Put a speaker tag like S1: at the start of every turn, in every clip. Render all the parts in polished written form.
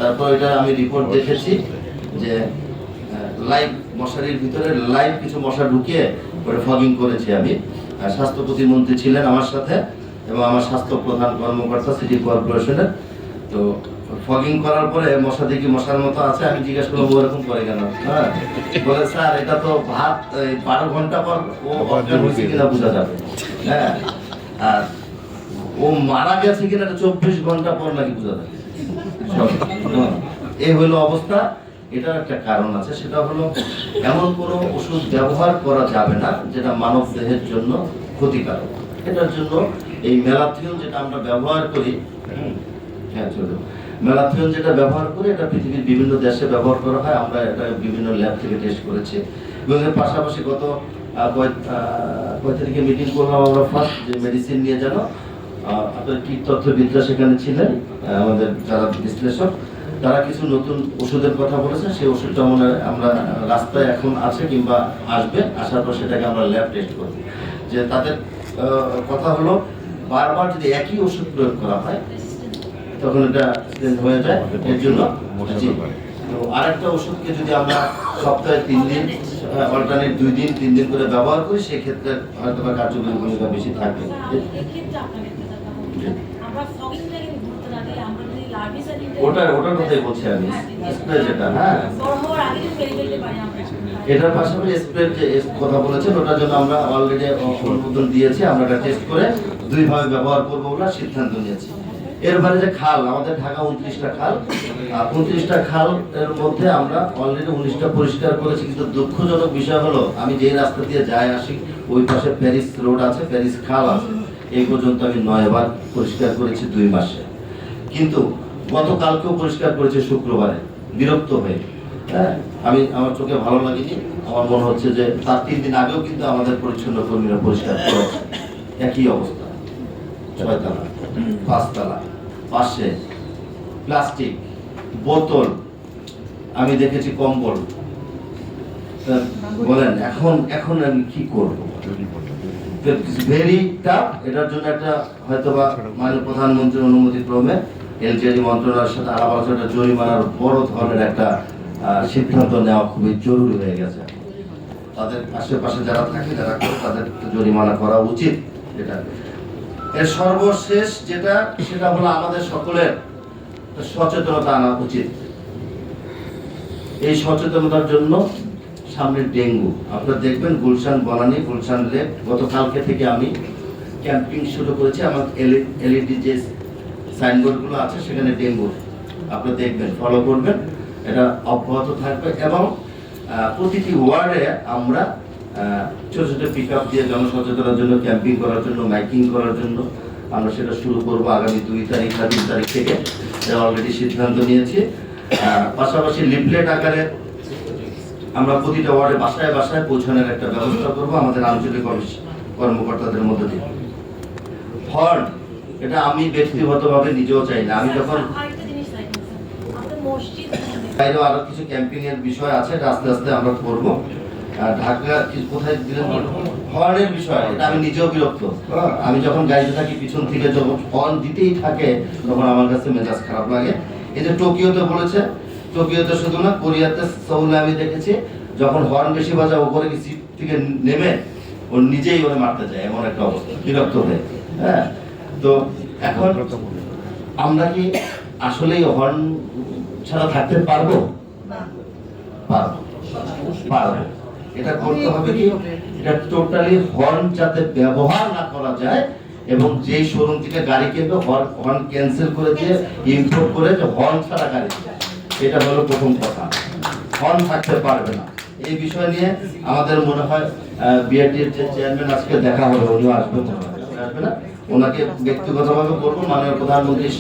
S1: তারপর এটা আমি রিপোর্ট দেখেছি যে লাইভ মশারির ভিতরে লাইভ কিছু মশা ঢুকিয়ে পরে ফগিং করেছি আমি। স্বাস্থ্য প্রতিমন্ত্রী ছিলেন আমার সাথে এবং আমার স্বাস্থ্য প্রধান কর্মকর্তা সিটি কর্পোরেশনের। তো ফগিং করার পরে মশা দেখি মশার মতো আছে, আমি জিজ্ঞেস করলাম ওরকম করে কেন? হ্যাঁ, বলে স্যার এটা তো ভাত 12 ঘন্টা পর ও অজ্ঞান হয়েছে কিনা বোঝা যাবে। হ্যাঁ, আর ও মারা গেছে কিনা 24 ঘন্টা পর নাকি বোঝা যাবে। এই হলো অবস্থা। এটার একটা কারণ আছে, সেটা হলো এমন কোনো ওষুধ ব্যবহার করা যাবে না যেটা মানব দেহের জন্য ক্ষতিকারক। এটার জন্য এই ম্যালাথিয়ন যেটা আমরা ব্যবহার করি, ম্যালাথিয়ন যেটা ব্যবহার করি, এটা পৃথিবীর বিভিন্ন দেশে ব্যবহার করা হয়। আমরা এটা বিভিন্ন ল্যাব থেকে টেস্ট করেছি এবং এর পাশাপাশি গত কয় তারিখে মিটিং করলাম আমরা ফার্স্ট, যে মেডিসিন নিয়ে যেন আপনার কীট তথ্যবিদরা সেখানে ছিলেন, আমাদের যারা বিশ্লেষক, তারা কিছু নতুন ওষুধের কথা বলেছে। সেই ওষুধটা মনে হয় আমরা রাস্তায় এখন আছে কিংবা আসবে, আসার পর সেটাকে আমরা ল্যাব টেস্ট করব। যে তাদের কথা হলো বারবার যদি একই ওষুধ প্রয়োগ করা হয় তখন এটা হয়ে যায়। এর জন্য আরেকটা ওষুধকে যদি আমরা সপ্তাহে 3 দিন অল্টারনেট 2 দিন 3 দিন করে ব্যবহার করি, সেক্ষেত্রে হয়তো বা কার্যকরী ভূমিকা বেশি থাকবে। ওটার কথাই বলছি আমি, স্প্রে যেটা। হ্যাঁ, এটার পাশাপাশি স্প্রে যে কথা বলেছেন, ওটার জন্য আমরা অলরেডি অনুমোদন দিয়েছি। আমরা এটা টেস্ট করে 2 ভাবে ব্যবহার করবো বলে সিদ্ধান্ত নিয়েছি। এর বাইরে যে খাল, আমাদের ঢাকা 29টা খাল, 29টা খাল এর মধ্যে আমরা অলরেডি 19টা পরিষ্কার করেছি। কিন্তু দুঃখজনক বিষয় হলো আমি যেই রাস্তা দিয়ে যাই আসি, ওই পাশে প্যারিস রোড আছে, প্যারিস খাল আছে, এই পর্যন্ত আমি 9 বার পরিষ্কার করেছি 2 মাসে। কিন্তু গতকালকেও পরিষ্কার করেছে শুক্রবারে, বিরক্ত হয়ে। হ্যাঁ, আমার চোখে ভালো লাগেনি। আমার মনে হচ্ছে যে তার 3 দিন আগেও কিন্তু আমাদের পরিচ্ছন্ন কর্মীরা পরিষ্কার করেছে। একই অবস্থা, 6 তলা 5 তলা, পাশে প্লাস্টিক বোতল, আমি দেখেছি কম্বল। বলেন এখন আমি কি করব? Very tough. এটার জন্য একটা হয়তোবা মাননীয় প্রধানমন্ত্রীর অনুমতি ক্রমে এলজিআরই মন্ত্রণালয়ের সাথে আলাপ আলোচনা, জরিমানার বড় ধরনের একটা সিদ্ধান্ত নেওয়া খুবই জরুরি হয়ে গেছে। তাদের আশেপাশে যারা থাকে, যারা তাদের জরিমানা করা উচিত। এটা এর সর্বশেষ যেটা, সেটা হলো আমাদের সকলের সচেতনতা আনা উচিত। এই সচেতনতার জন্য সামনে ডেঙ্গু, আপনারা দেখবেন গুলশান বনানী, গুলশান লেক, গতকালকে থেকে আমি ক্যাম্পিং শুরু করেছি। আমার এলইডি যে সাইনবোর্ডগুলো আছে সেখানে ডেঙ্গু আপনারা দেখবেন, ফলো করবেন। এটা অব্যাহত থাকবে এবং প্রতিটি ওয়ার্ডে আমরা ছোট ছোট পিক আপ দিয়ে জনসচেতনার জন্য, ক্যাম্পিং করার জন্য, মাইকিং করার জন্য আমরা সেটা শুরু করবো আগামী 2 তারিখ বা 3 তারিখ থেকে। অলরেডি সিদ্ধান্ত নিয়েছি। পাশাপাশি লিফলেট আকারে আমরা প্রতিটা ওয়ার্ডে বাসায় বাসায় পৌঁছানোর একটা ব্যবস্থা করবো আমাদের আঞ্চলিক কর্মকর্তাদের মধ্যে দিয়ে। হর্ন, এটা আমি ব্যক্তিগতভাবে নিজেও চাই না। আমি যখন বাইরেও আরো কিছু ক্যাম্পিং এর বিষয় আছে, আস্তে আস্তে আমরা করবো। ঢাকা কোথায় দিলেন হর্নের বিষয়, এটা আমি নিজেও বিরক্ত। আমি যখন গাড়িতে থাকি, পিছন থেকে যখন হর্ন দিতেই থাকে, তখন আমার কাছে মেজাজ খারাপ লাগে। এই যে টোকিওতে বলেছে, টোকিওতে শুধু না, কোরিয়াতে, সৌলে আমি দেখেছি, যখন হর্ন বেশি বাজায় উপরে সিট থেকে নেমে ও নিজেই ওরে মারতে যায়, এমন একটা অবস্থা, বিরক্ত হয়ে। হ্যাঁ, তো এখন আমরা কি আসলেই হর্ন ছাড়া থাকতে পারবো? পারবো। এটা করতে হবে কি, এটা টোটালি হর্ন যাতে ব্যবহার না করা যায়, এবং যে শোরুম থেকে গাড়ি কিনবে হর্ন ক্যান্সেল করে দিয়ে ইম্পোর্ট করে যে হর্ন ছাড়া গাড়ি, এটা হলো প্রথম কথা। হর্ন থাকতে পারবে না। এই বিষয় নিয়ে আমাদের মনে হয় বিআরটির যে চেয়ারম্যান আজকে দেখা হবে, উনিও আসবে না, ওনাকে ব্যক্তিগতভাবে বলবো মাননীয় প্রধানমন্ত্রীর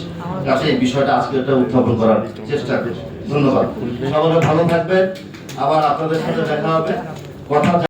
S1: কাছে এই বিষয়টা আজকে একটা উত্থাপন করার চেষ্টা করছি। ধন্যবাদ। সকলে ভালো থাকবেন। আবার আপনাদের সাথে দেখা হবে। কথা